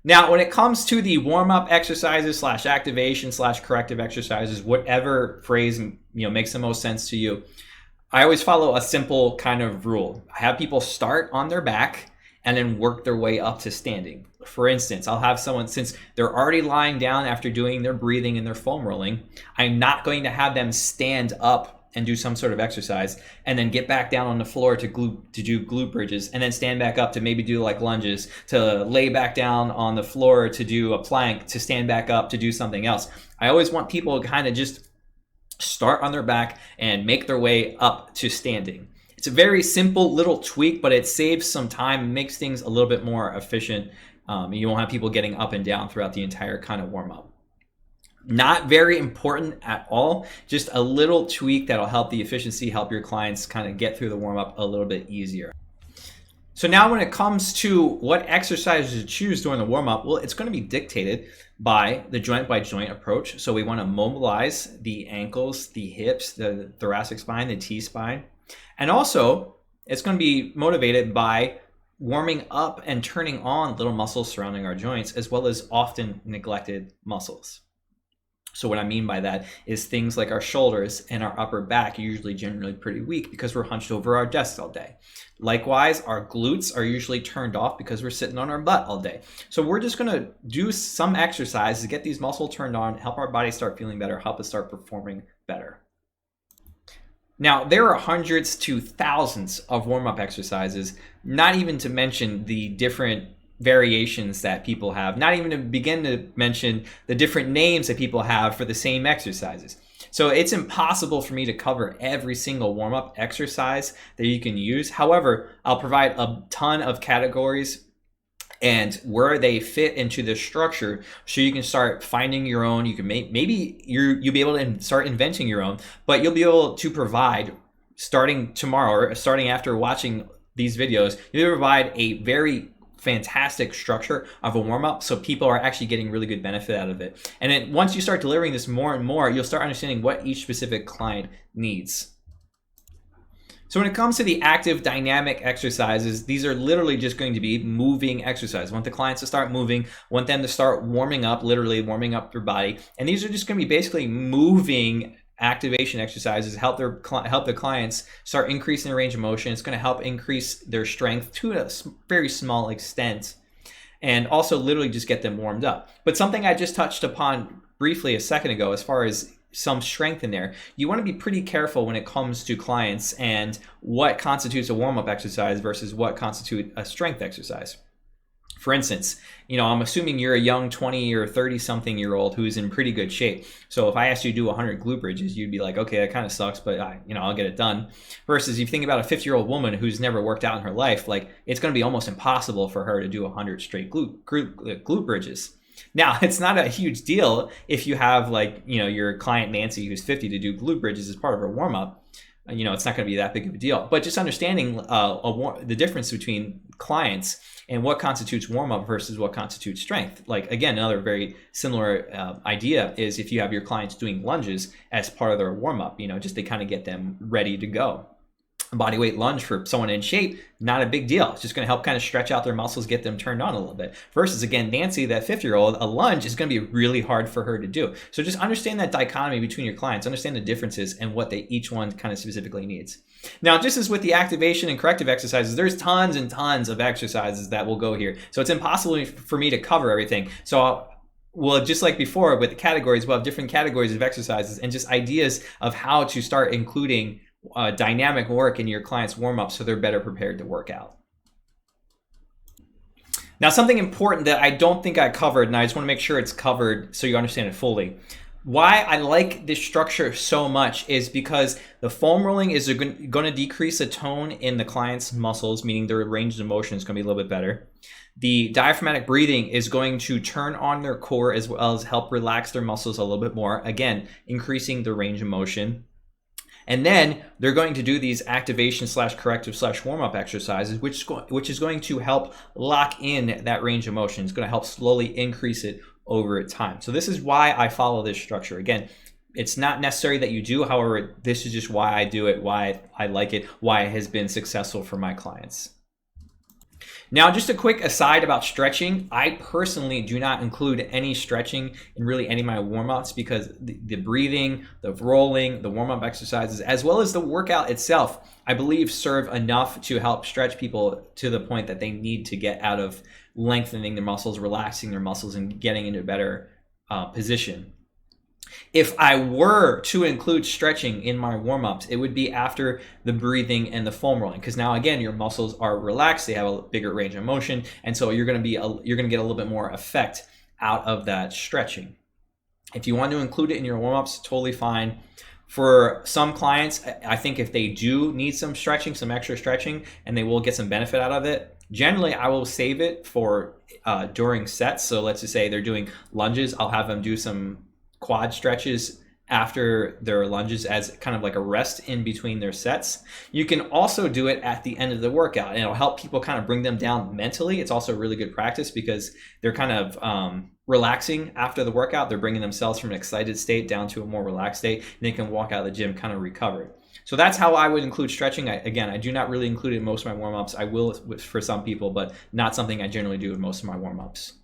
Now, when it comes to the warm-up exercises slash activation slash corrective exercises, whatever phrase makes the most sense to you, I always follow a simple kind of rule. I have people start on their back and then work their way up to standing. For instance, I'll have someone, since they're already lying down after doing their breathing and their foam rolling, I'm not going to have them stand up and do some sort of exercise and then get back down on the floor to do glute bridges, and then stand back up to maybe do like lunges, to lay back down on the floor to do a plank, to stand back up to do something else. I always want people to kind of just start on their back and make their way up to standing. It's a very simple little tweak, but it saves some time, makes things a little bit more efficient. You won't have people getting up and down throughout the entire kind of warm up. Not very important at all, just a little tweak that'll help the efficiency, help your clients kind of get through the warm up a little bit easier. So now when it comes to what exercises to choose during the warm up, well, it's going to be dictated by the joint by joint approach. So we want to mobilize the ankles, the hips, the thoracic spine, the T-spine. And also it's going to be motivated by warming up and turning on little muscles surrounding our joints, as well as often neglected muscles. So what I mean by that is things like our shoulders and our upper back are usually generally pretty weak because we're hunched over our desk all day. Likewise, our glutes are usually turned off because we're sitting on our butt all day. So we're just going to do some exercise to get these muscles turned on, help our body start feeling better, help us start performing better. Now, there are hundreds to thousands of warm-up exercises, not even to mention the different variations that people have, not even to begin to mention the different names that people have for the same exercises. So it's impossible for me to cover every single warm-up exercise that you can use. However, I'll provide a ton of categories and where they fit into the structure, so you can start finding your own. You can maybe you'll be able to start inventing your own, but you'll be able to provide, starting tomorrow or starting after watching these videos, you'll provide a very fantastic structure of a warm-up, so people are actually getting really good benefit out of it. And then once you start delivering this more and more, you'll start understanding what each specific client needs. So when it comes to the active dynamic exercises, these are literally just going to be moving exercises. I want the clients to start moving, want them to start warming up, literally warming up their body. And these are just going to be basically moving activation exercises, help the clients start increasing their range of motion. It's going to help increase their strength to a very small extent, and also literally just get them warmed up. But something I just touched upon briefly a second ago, as far as some strength in there, you want to be pretty careful when it comes to clients and what constitutes a warm-up exercise versus what constitutes a strength exercise. For instance, I'm assuming you're a young 20 or 30 something year old who's in pretty good shape. So if I asked you to do 100 glute bridges, you'd be like, okay, that kind of sucks, but I'll get it done. Versus if you think about a 50-year-old woman who's never worked out in her life, like it's going to be almost impossible for her to do 100 straight glute bridges. Now, it's not a huge deal if you have your client Nancy who's 50 to do glute bridges as part of her warm up. It's not going to be that big of a deal. But just understanding the difference between clients and what constitutes warm-up versus what constitutes strength. Like, again, another very similar idea is if you have your clients doing lunges as part of their warm-up, just to kind of get them ready to go. A bodyweight lunge for someone in shape, not a big deal. It's just going to help kind of stretch out their muscles, get them turned on a little bit. Versus, again, Nancy, that 50-year-old, a lunge is going to be really hard for her to do. So just understand that dichotomy between your clients, understand the differences and what each one kind of specifically needs. Now, just as with the activation and corrective exercises, there's tons and tons of exercises that will go here. So it's impossible for me to cover everything. So well, just like before with the categories, we'll have different categories of exercises and just ideas of how to start including dynamic work in your client's warm-up so they're better prepared to work out. Now, something important that I don't think I covered, and I just want to make sure it's covered so you understand it fully. Why I like this structure so much is because the foam rolling is going to decrease the tone in the client's muscles, meaning their range of motion is going to be a little bit better. The diaphragmatic breathing is going to turn on their core as well as help relax their muscles a little bit more, again, increasing the range of motion. And then they're going to do these activation slash corrective slash warm-up exercises, which is going to help lock in that range of motion. It's going to help slowly increase it over time. So this is why I follow this structure. Again, it's not necessary that you do. However, this is just why I do it, why I like it, why it has been successful for my clients. Now, just a quick aside about stretching. I personally do not include any stretching in really any of my warm-ups because the breathing, the rolling, the warm-up exercises, as well as the workout itself, I believe serve enough to help stretch people to the point that they need to get out of lengthening their muscles, relaxing their muscles, and getting into a better position. If I were to include stretching in my warm-ups, it would be after the breathing and the foam rolling, because now again your muscles are relaxed, they have a bigger range of motion, and so you're going to get a little bit more effect out of that stretching. If you want to include it in your warm-ups, totally fine. For some clients, I think if they do need some stretching, some extra stretching, and they will get some benefit out of it, generally I will save it for during sets. So let's just say they're doing lunges, I'll have them do some quad stretches after their lunges as kind of like a rest in between their sets. You can also do it at the end of the workout, and it'll help people kind of bring them down mentally. It's also really good practice because they're kind of relaxing after the workout. They're bringing themselves from an excited state down to a more relaxed state, and they can walk out of the gym kind of recovered. So that's how I would include stretching. I do not really include it in most of my warm-ups. I will for some people, but not something I generally do in most of my warm-ups.